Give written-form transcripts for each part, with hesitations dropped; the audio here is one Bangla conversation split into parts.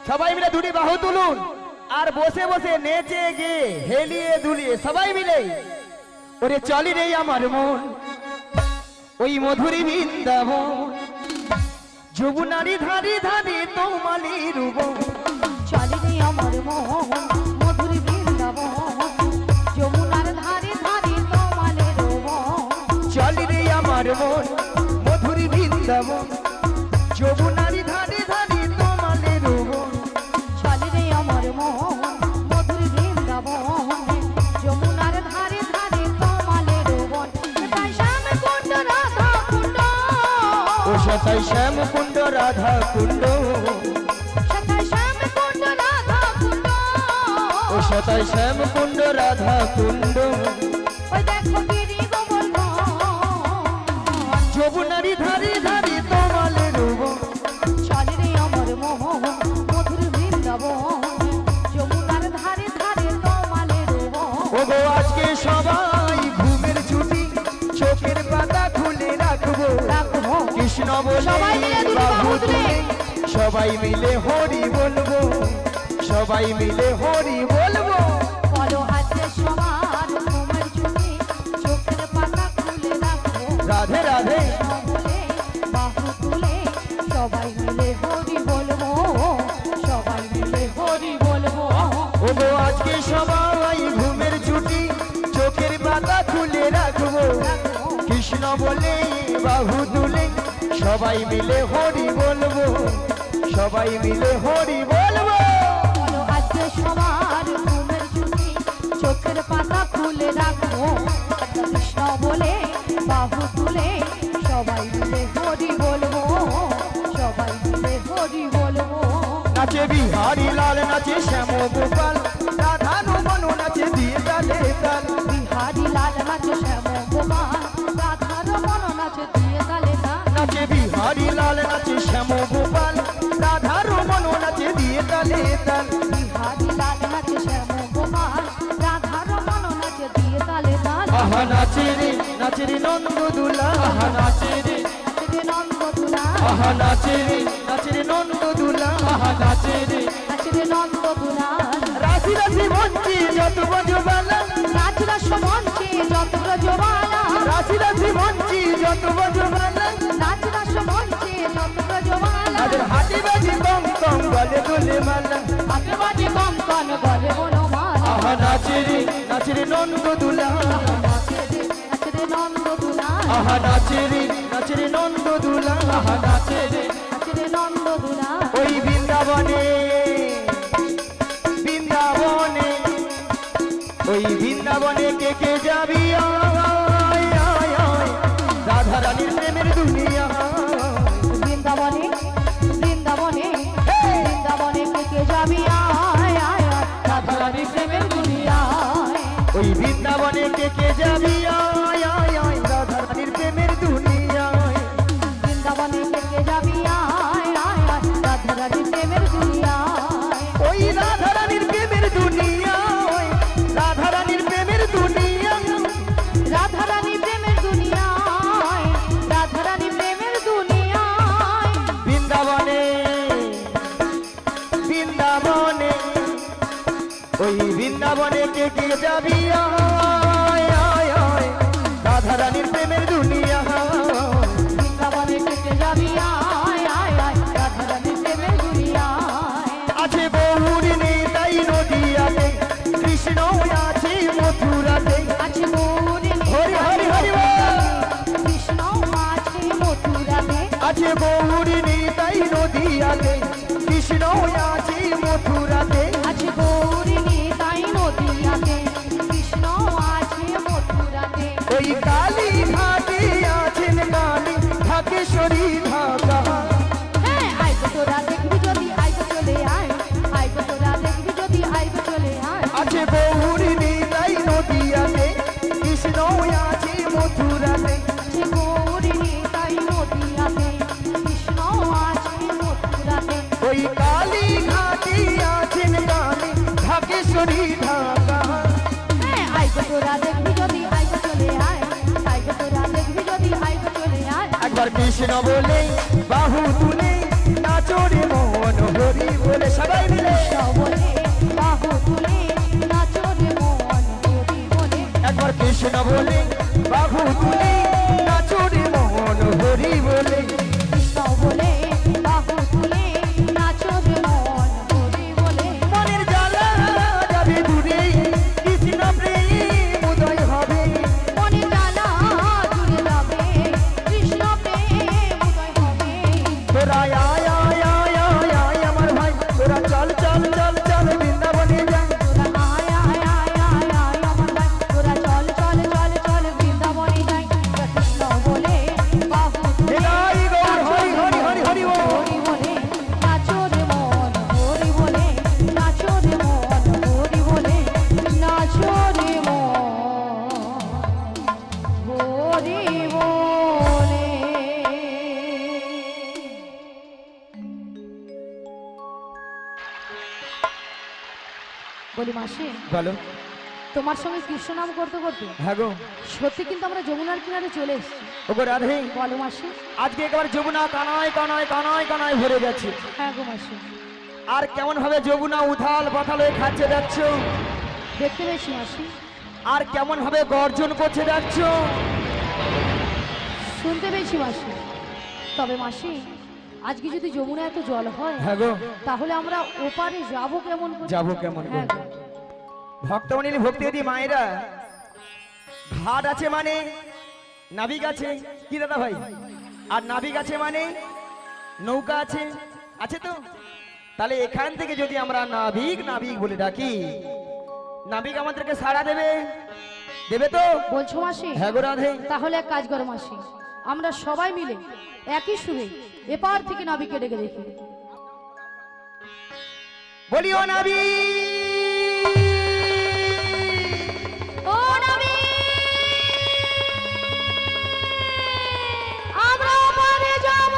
সবাই মিলে দুটি বাহু তুলুন আর বসে বসে নেচে গে হেলিয়ে দুলিয়ে সবাই মিলে ওরে চলি রে আমার মন ওই মধুরী বৃন্দাবন যমুনারি ধারে ধারে তোমালি রূপ চলি রে আমার মন মধুরী বৃন্দাবন যমুনার ধারে ধারে তোমালে রূপ চলি রে আমার মন মধুরী বৃন্দাবন যমুনারি ধারে ধারে তোমালে রূপ চলি রে আমার মন মধুরী বৃন্দাবন যমুনার ধারে ধারে তোমালে রূপ তাই শ্যাম কুণ্ড রাধা কুণ্ড ও সতাই শ্যাম কুণ্ড রাধা কুণ্ড সতাই শ্যাম কুণ্ড রাধা কুণ্ড ও সতাই শ্যাম কুণ্ড রাধা কুণ্ড ওই দেখো গিরি গোবল যমুনারি ধারে ধারে তোমালে রূপ চলি রে আমার মোহন মধুর বৃন্দাবন যমুনার ধারে ধারে তোমালে রূপ ও গো আজকে সবাই ঘুমের ছুটি চোখের পাতা খুলে রাখবো রাখবো কৃষ্ণ বলে সবাই মিলে দুটি বাহু বাহু তুলে। তুলে সবাই মিলে হরি বলবো সবাই মিলে হরি বলবো বলো আজকে সবার ঘুমের ছুটি চোখের পাতা খুলে রাখবো রাধে রাধে বলে বাহু তুলে সবাই মিলে হরি বলবো সবাই মিলে হরি বলবো ও গো আজকে সবাই ঘুমের ছুটি চোখের পাতা খুলে রাখবো কৃষ্ণ বলে বাহু তুলে সবাই মিলে হরি বলবো সবাই মিলে হরি বলবো বলো আজকে সবার ঘুমের ছুটি চোখের পাতা খুলে রাখবো কৃষ্ণ বলে বাহু তুলে সবাই মিলে হরি বলবো সবাই মিলে হরি বলবো নাচে বিহারি লাল নাচে শ্যাম গোপাল রাধা রমন নাচে দিয়ে তালে তাল বিহারি লাল নাচে শ্যাম গোপাল রাধা রমন নাচে দিয়ে তালে তাল নাচে বিহারি লাল নাচে শ্যাম গোপাল রাধা রমন নাচে দিয়ে তালে তাল বিহারি লাল নাচে শ্যাম গোপাল রাধা রমন নাচে দিয়ে তালে তাল আহা নাচে রে নন্দ দুলা আহা নাচে রে নাচে নন্দ দুলা আহা নাচে রে নন্দ দুলা আহা নাচে রে নাচে নন্দ দুলা রাশি রাশি মঞ্চে যত বজবালা নাচ রস মঞ্চে যত ব্রজবালা রাশি রাশি মঞ্চে যত বজবালা নাচ রস মঞ্চে যত ব্রজবালা তাদের হাতে বাজি কম কম গলে দোলে মালা হাতে বাজে কম কন গলে বনমালা আহা নাচে রে নন্দ দুলা নাচে নন্দ দুলা আহা নাচে রে নন্দ দুলা আহা নাচে রে নাচে নন্দ দুলা ওই বৃন্দাবনে বৃন্দাবনে ওই বৃন্দাবনে কে কে যাবি আয়, আয়, আয়, রাধা রানীর প্রেমের দুনিয়া বৃন্দাবনে বৃন্দাবনে বৃন্দাবনে কে যাবি আয় আয় আয়, রাধা রানী প্রেমের দুনিয়ায় ওই বৃন্দাবনে কে যাবি আয়, আয়, আয়, রাধা রানীর প্রেমের দুনিয়ায় বৃন্দাবনে কে যাবি আয় আয় আয়, রাধা রানী প্রেমের দুনিয়ায় ওই রাধা রানীর প্রেমের দুনিয়ায় রাধা রানীর প্রেমের দুনিয়ায় রাধা রানী প্রেমের দুনিয়ায় রাধা রানী প্রেমের দুনিয়ায় বৃন্দাবনে বৃন্দাবনে ওই বৃন্দাবনে কে যাবি আয়, আয়, আয়, রাধা রানীর প্রেমের দুনিয়া বৃন্দাবনে কে যাবি আয় আয় আয়, রাধা রানী প্রেমের দুনিয়ায় আছে বহুর নেতাই নদিয়াতে কৃষ্ণ আছে মথুরাতে আছে গৌরী হরি হরি হরি বল। কৃষ্ণ আছে মথুরাতে আছে বহুর নেতাই নদিয়াতে কৃষ্ণ আছে মথুরাতে আছে গৌরী তাই নদিয়াতে কৃষ্ণ আছে মথুরাতে ওই কালী ঘাটে আছেন কালী ঢাকেশ্বরী ঢাকা হ্যাঁ আইবো তোরা দেখবি যদি আইবো চলে আয় আইবো তোরা দেখবি যদি আইবো চলে আয় আছে বহুর নেতাই নদিয়াতে কৃষ্ণ আছে মথুরাতে আছে গৌরী তাই নদিয়াতে কৃষ্ণ আছে মথুরাতে ওই কালী ঘাটে আছেন কালী ঢাকেশ্বরী ঢাকা হ্যাঁ আইবো তোরা দেখবি যদি আইবো চলে আয় আইবো তোরা দেখবি যদি আইবো চলে আয় একবার কৃষ্ণ বলে বাহু তুলে নাচরে মন হরি বলে সবাই বলি মাসি, বলো। তোমার সঙ্গে কৃষ্ণ নাম করতে করতে হ্যাঁ গো, সত্যি কিন্তু আমরা যমুনার কিনারে চলে এসেছি। ওগো রাধে, বলো মাসি। আজকে একেবারে যমুনা কানায় কানায় কানায় কানায় ভরে গেছে। হ্যাঁ গো মাসি, আর কেমন ভাবে যমুনা উথাল পাথাল হয়ে খাচ্ছে দেখছো, দেখতে পেয়েছি মাসি। আর কেমন ভাবে গর্জন করছে দেখছো, শুনতে পেয়েছি মাসি। তবে মাসি, আজকে যদি যমুনা এত জল হয়, হ্যাঁ গো, তাহলে আমরা ওপারে যাবো কেমন করে? যাবো কেমন করে? হ্যাঁ গো। ভক্তমণি ভক্তিদি মায়েরা, ঘাট আছে মানে নাবিক আছে, কি দাদা ভাই? আর নাবিক আছে মানে নৌকা আছে, আছে তো? তাহলে এখান থেকে যদি আমরা নাবিক নাবিক বলে ডাকি, নাবিক আমাদেরকে সাড়া দেবে, দেবে তো? বলছো মাসি? হ্যাঁ গো রাধে। তাহলে এক কাজ করো মাসি, আমরা সবাই মিলে একই সুরে এপার থেকে নাবিকে ডেকে দেখি। বলিও নাবিক, ও নাবিক, আমরা ওপারে যাব,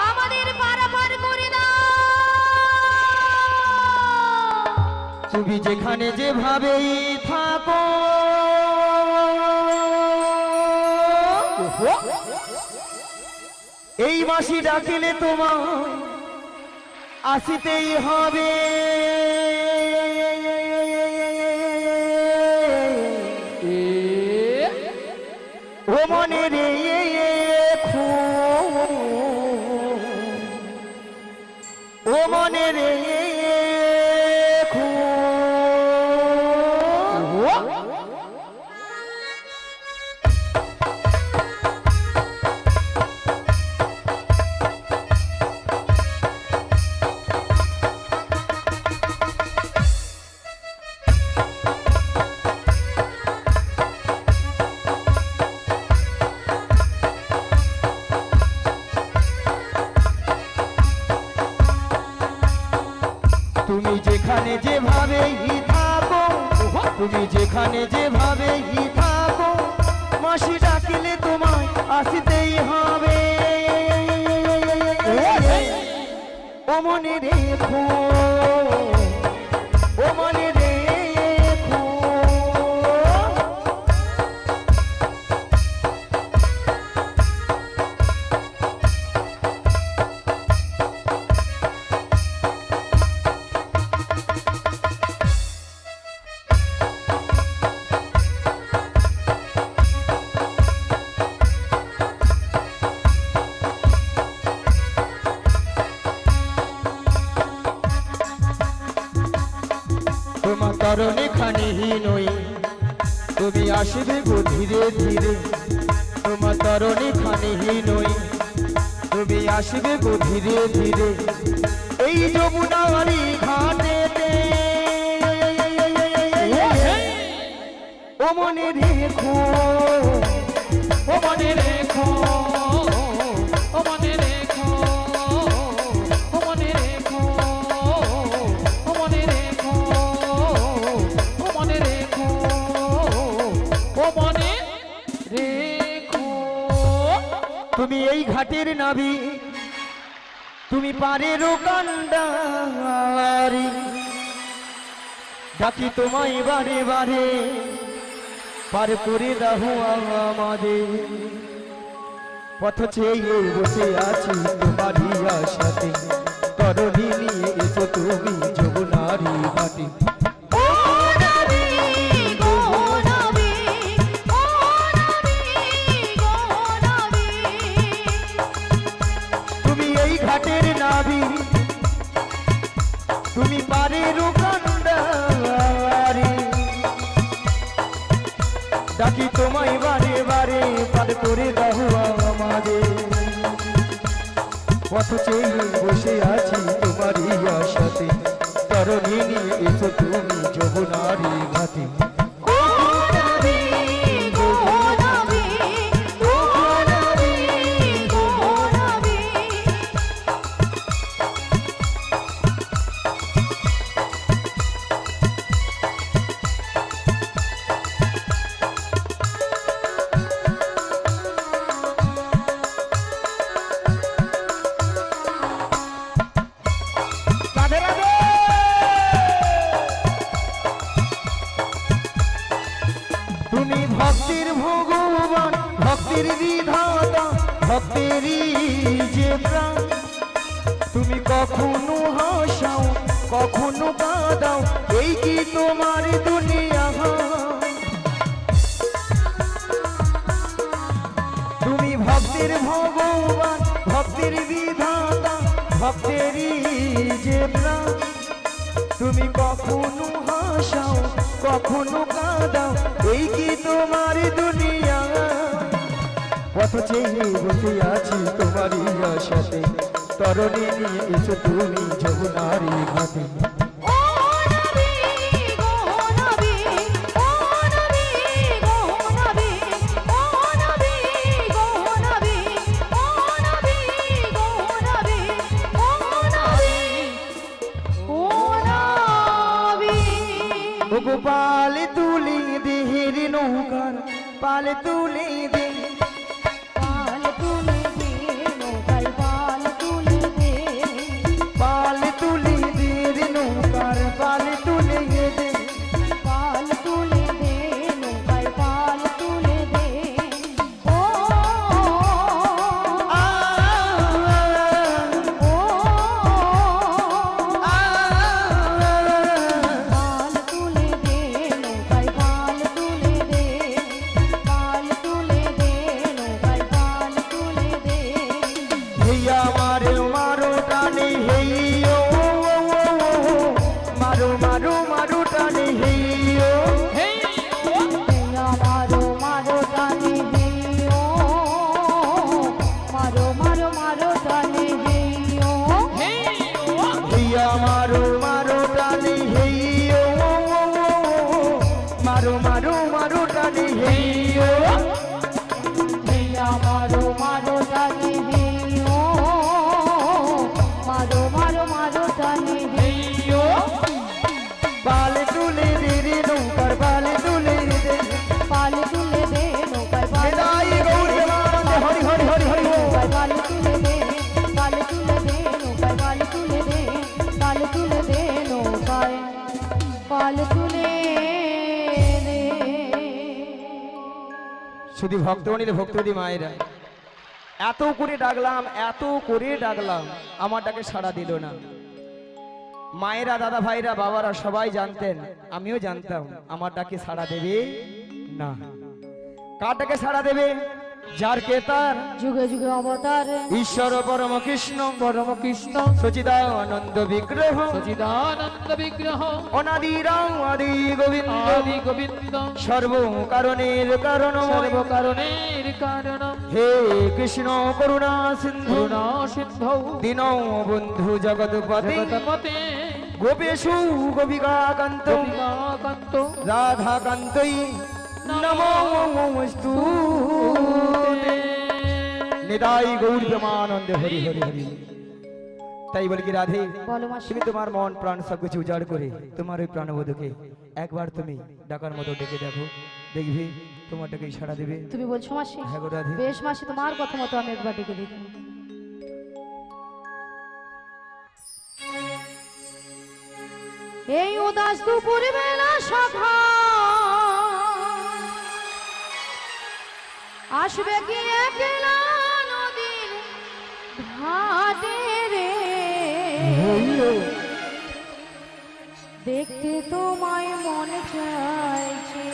আমাদের পারাপার করে দাও। তুমি যেখানে যেভাবেই থাকো, এই মাসি ডাকিলে তোমার আসিতেই হবে। ও মনে রে ও মনে রে তুমি যেখানে যেভাবেই থাকো, তুমি যেখানে যেভাবেই থাকো, মাসি ডাকিলে তোমায় আসিতেই হবে। ও মনে রেখো, ও মনে রেখো। তোমার কারণে খানিহীন নই, তুমি আসবে গো ধীরে ধীরে। তোমার কারণে খানিহীন নই, তুমি আসবে গো ধীরে ধীরে। এই যমুনারি ঘাটেতে ও মনে রেখো, ও মনে রেখো, ও মনে রেখো, ও মনে রেখো, ও মনে রেখো, ও মনে রেখো, ও মনে রেখো। তুমি এই ঘাটের নাবি, তুমি পারের কান্ডারি, ডাকি তোমায় বারে বারে, পার করে দাও আমাদের। পথ চেয়ে বসে আছি তোমারই আশাতে, তরণী নিয়ে এসো তুমি যমুনারি ঘাটে। ও নাবিক, ও নাবিক, ও নাবিক, ও নাবিক। তুমি এই ঘাটের নাবি, তুমি পারের কান্ডারি, ডাকি তোমায় বারে বারে, পার করে দাও আমাদের। পথ চেয়ে বসে আছি তোমারই আশাতে, তরণী নিয়ে এসো তুমি যমুনারি ঘাটে। ও নাবিক, ও নাবিক, ও নাবিক, ও নাবিক। রাধে রাধে। ভক্তেরই যে প্রাণ তুমি কখনো হাসাও কখনো কাঁদাও এই কি তোমার দুনিয়া তুমি ভক্তের ভগবান ভক্তের বিধাতা ভক্তেরই যে প্রাণ তুমি কখনো হাসাও কখনো কাঁদাও এই কি তোমার দুনিয়া পথ চেয়ে বসে আছি তোমারই আশাতে তরণী নিয়ে এসো তুমি যমুনারি ঘাটে ও নবী গো নবী ও নবী গো নবী ও নবী গো নবী ও নবী গো নবী ও নবী ও নবী ও গোপাল তুলি দেহের নৌকার পাল তুলি দে পাল তুলে দে নৌকার পাল তুলে দে পাল তুলি দের নৌকার পাল তুলি দে পাল তুলে দে নৌকার পাল তুলে দে ও আ ও আ পাল তুলে দে নৌকার পাল তুলে দে পাল তুলে দে নৌকার পাল তুলে দে হেয়া মারো মারো টানে হেইও মারো মারো মারো টানে হেইও হেয়া মারো মারো টানে হেইও মারো মারো মারো টানে হেইও হেয়া মারো মারো টানে হেইও মারো মারো মারো টানে হেইও হেয়া মারো মারো টানে হেইও মারো মারো মারো টানে হেইও পাল তুলে দে রে নৌকার পাল তুলে দে পাল তুলে দে নৌকার পাল বিদায় গৌর দেবানন্দে হরি হরি হরি হরি বল। নৌকার পাল তুলে দে পাল তুলে দে নৌকার পাল তুলে দে পাল তুলে দে নৌকার পাল তুলে দে শুধু ভক্তমণির ভক্তদি মায়েরা এত করে ডাকলাম এত করে ডাকলাম আমার ডাকে সাড়া দিল না মায়েরা দাদা ভাইরা বাবারা সবাই জানতেন আমিও জানতাম আমার ডাকে সাড়া দেবে না কার ডাকে সাড়া দেবে যার কেতার যুগে যুগে অবতার ঈশ্বর পরম কৃষ্ণ পরম কৃষ্ণ সচিদানন্দ বিগ্রহ সচিদানন্দ বিগ্রহ অনাদি রাম আদি গোবিন্দ আদি গোবিন্দ সর্ব কারণের কারণ সর্বকারণের কারণ হে কৃষ্ণ করুণা সিন্ধু করুণা সিন্ধৌ দীন বন্ধু জগৎপতি জগৎপতে গোপেশু গোপিকাকান্ত গোপিকাকান্ত রাধাকান্তই নমোস্তু নিতাই গৌর প্রেমানন্দে হরি হরি হরি তাই বলি কি রাধে বলো মাসি তুমি তোমার মন প্রাণ সবকিছু উজাড় করে তোমার ওই প্রাণবোধকে একবার তুমি ডাকার মতো ডেকে দেখো দেখবি তোমারটাকে সাড়া দেবে তুমি বলছো মাসি হ্যাঁ গো রাধে বেশ মাসি তোমার কথা মতো আমি একবার ডেকে দেখি এই উদাস দুপুর বেলা সখা আসবে কি একলা নদীর ঘাটে রে দেখতে তোমায় মনে চাইছে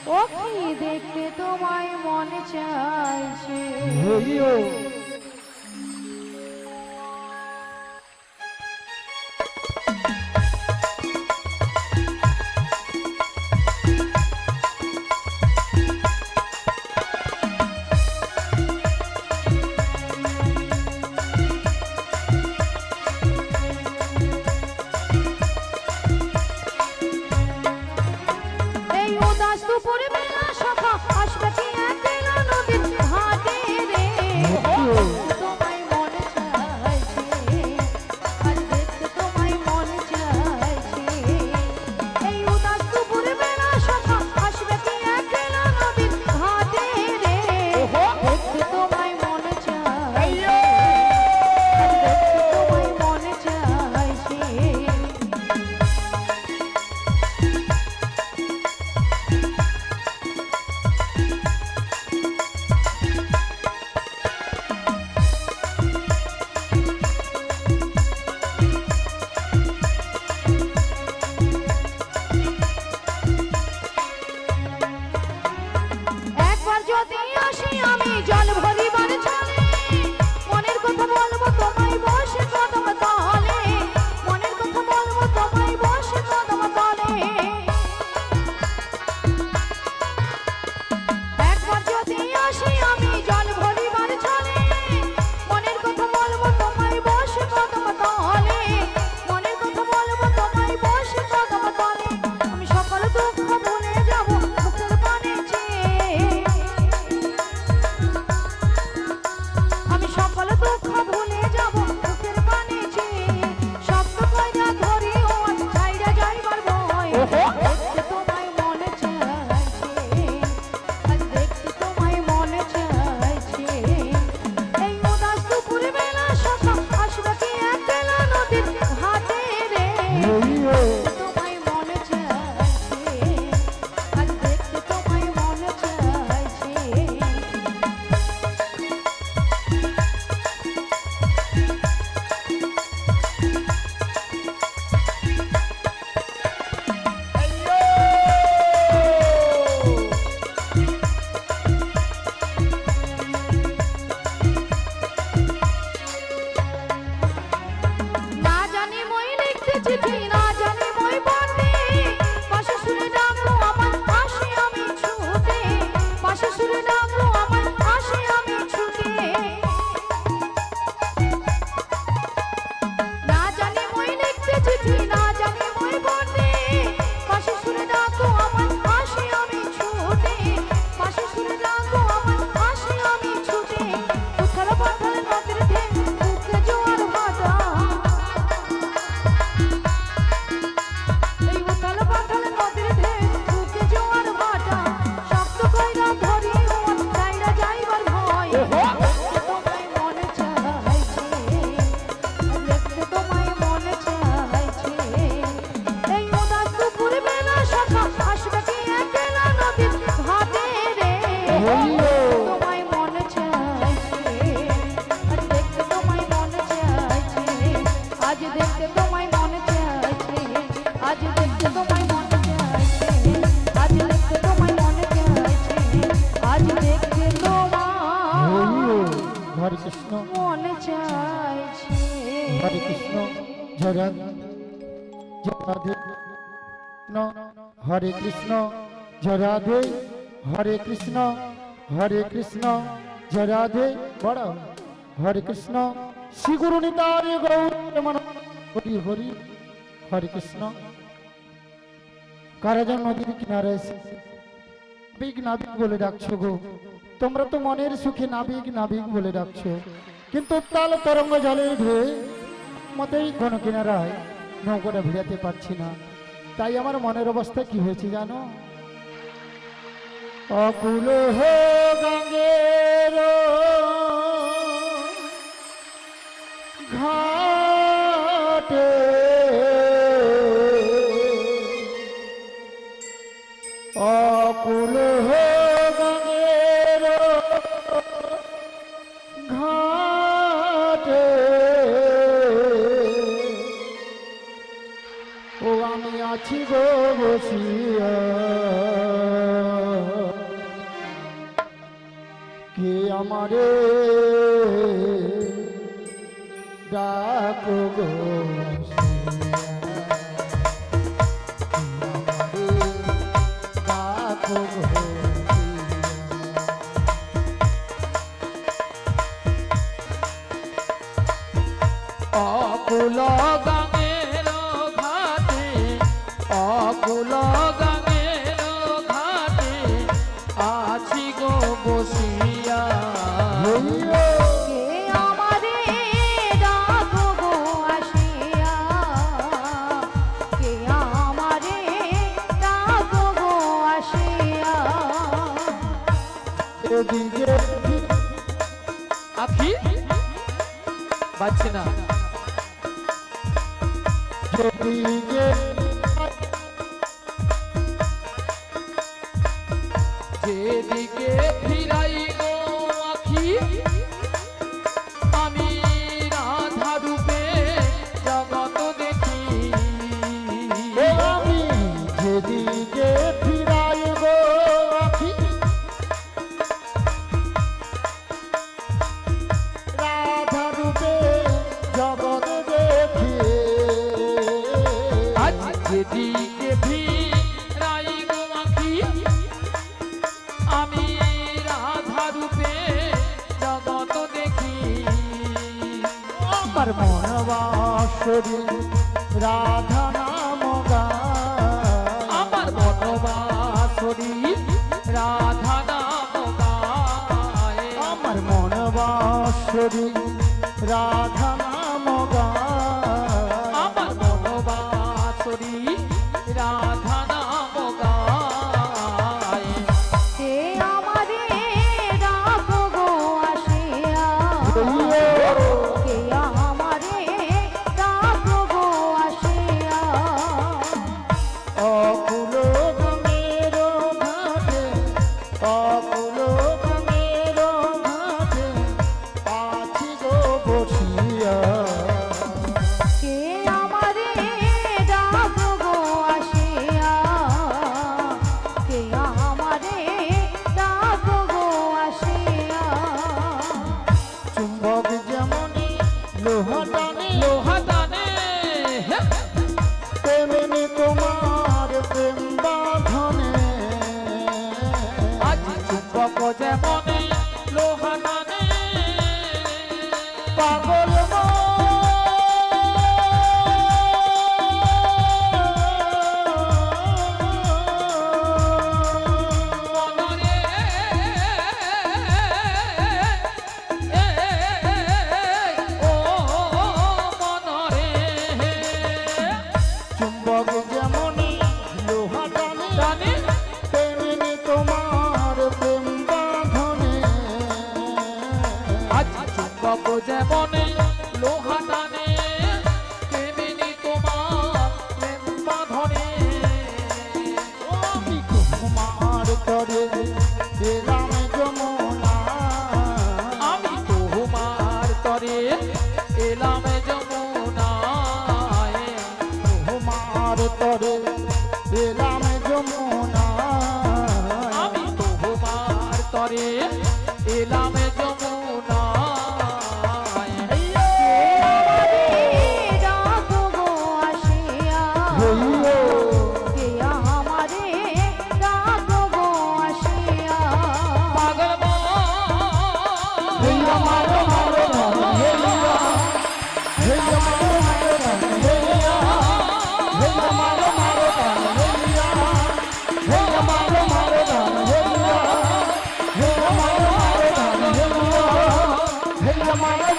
ও কি দেখতে তোমায় মনে চাইছে এই উদাস দুপুর বেলা সখা আসবে কি একলা নদীর ঘাটে রে মন চাইছে। হরে কৃষ্ণ জয় রাধে জয় রাধে হরে কৃষ্ণ জয় রাধে হরে কৃষ্ণ জয় রাধে বড় হরে কৃষ্ণ শ্রী গুরু নিতাই গৌর হরি হরি হরে কৃষ্ণ। কারা যেন নদীর কিনারে এসে নাবিক নাবিক বলে ডাকছো গো, তোমরা তো মনের সুখে নাবিক নাবিক বলে ডাকছো, কিন্তু উত্তাল তরঙ্গ জলের ঢেউ মতেই কোন কিনারায় নৌকাটা ভিড়াতে পারছি না। তাই আমার মনের অবস্থা কি হয়েছে জানো? অকুল হো গঙ্গের ঘাটে অকুল হো গঙ্গের ঘাটে ও আমি আছি গো বসিয়া, কে আমারে ডাকো গো ডাকো গো অকুল গাঙের ঘাটে, অকুল গাঙের ঘাটে আছি গো বসিয়া। কে আমারে ডাকো গো আসিয়া, কে আমারে ডাকো গো আসিয়া। এদিকে আখি বাজছে না, যেদিকে যেদিকে ফিরাই গো আখি আমি রাধা রূপে জগৎ দেখি। ও আমি যেদিকে ফিরাই গো আখি রাধা রূপে জগৎ দেখি। আজ যেদিকে ফিরাই গো আখি আমি রাধা রূপে জগৎ দেখি। আমার মন বাসরি রাধা নাম গায়, আমার বনবাসরি রাধা নাম গায়। আমার মন বাসরি রাধা নাম গায়। আমার বনবাসরি রাধা নাম গায়। কে আমারে ডাকো গো আসিয়া, কে আমারে ডাকো গো আসিয়া। অকুল গঙ্গের ঘাটে অকুল গঙ্গের ঘাটে আছি গো বসিয়া। কে আমারে ডাকো গো আসিয়া, কে আমারে ডাকো গো আসিয়া। চুম্বক যেমনি লোহা টানে লোহা টানে তেমনি তোমার প্রেম বাঁধনে। আজ চুম্বক যেমন লোহা টানে পাগল মনরে ও মনরে চুম্বক যেমনি লোহা টানে টানে তেমনি তোমার প্রেম বাঁধনে। আজ চুম্বক যেমন লোহা টানে তেমনি তোমার প্রেম বাঁধনে। আমি তোমার তরে এলাম যমুনা, আমি তোমার তরে এলাম যমুনায়। তোমার তরে এলাম যমুনা। আমি তোমার তরে এলাম যমুনায়।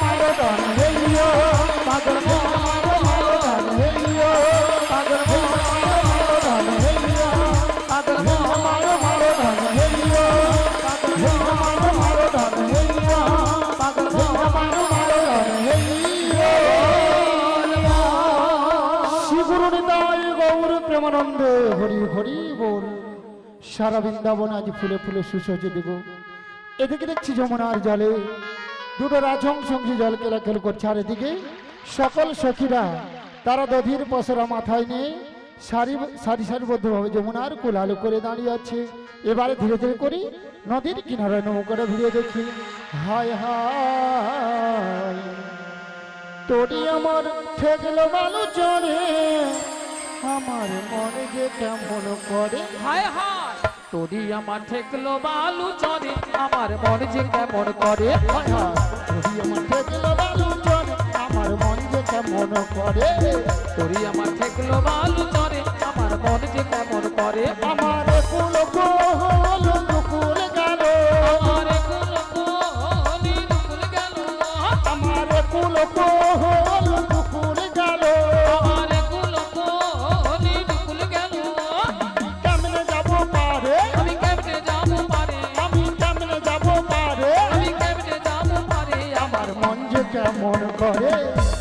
মারো টান হেলিও পাগল মারো মারো টান হেলিও পাগল মারো টান হেলিও পাগল মারো মারো টান হেলিও পাগল মারো টান হেলিও পাগল মারো মারো টান হেলিও শ্রী গুরু নিতাই গৌর প্রেমানন্দে হরি হরি বল। সারা বৃন্দাবন আজ ফুলে ফুলে সুসজ্জিত দেব। এদিকে দেখছি যমুনার জলে দুটো রাজহংস জল কেলাকেল করছে, আর এদিকে সকল সখীরা তারা দধির পসরা মাথায় নিয়ে সারি সারিবদ্ধভাবে যমুনার কোল আলো করে দাঁড়িয়ে আছে। এবারে ধীরে ধীরে করি নদীর কিনারে নৌকাটা ভিড়িয়ে দেখি। হায় হায় তোরি আমার ঠেকলো বালু চড়ে, আমার মনে যে কেমন করে। হায় হায় তোরি আমার ঠেকলো বালু চরে, আমার মন যে কেমন করে। হায় হায় তোরি আমার ঠেকলো বালু চড়ে, আমার মন যে কেমন করে। তোরি আমার ঠেকলো বালু চরে, আমার মন যে কেমন করে। আমার কুল কোহল দুকুল গেল, আমার কুল কোহলি দুকুল গেল, আমার কুল কোহল দুকুল গেল। আমার কুল কোহলি দুকুল গেল। কেমনে যাব পারে, আমি কেমনে যাব পারে, আমি কেমনে যাব পারে। আমি কেমনে যাব পারে। আমার মন যে কেমন করে।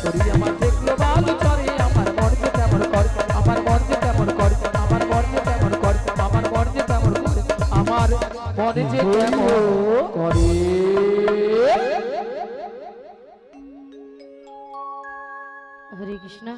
তোরি আমার ঠেকলো বালু চরে, আমার মন যে কেমন করে। আমার মন যে কেমন করে, আমার মন যে কেমন করে, আমার মন যে কেমন করে, আমার মনে যে কেমন করে। হরে কৃষ্ণ।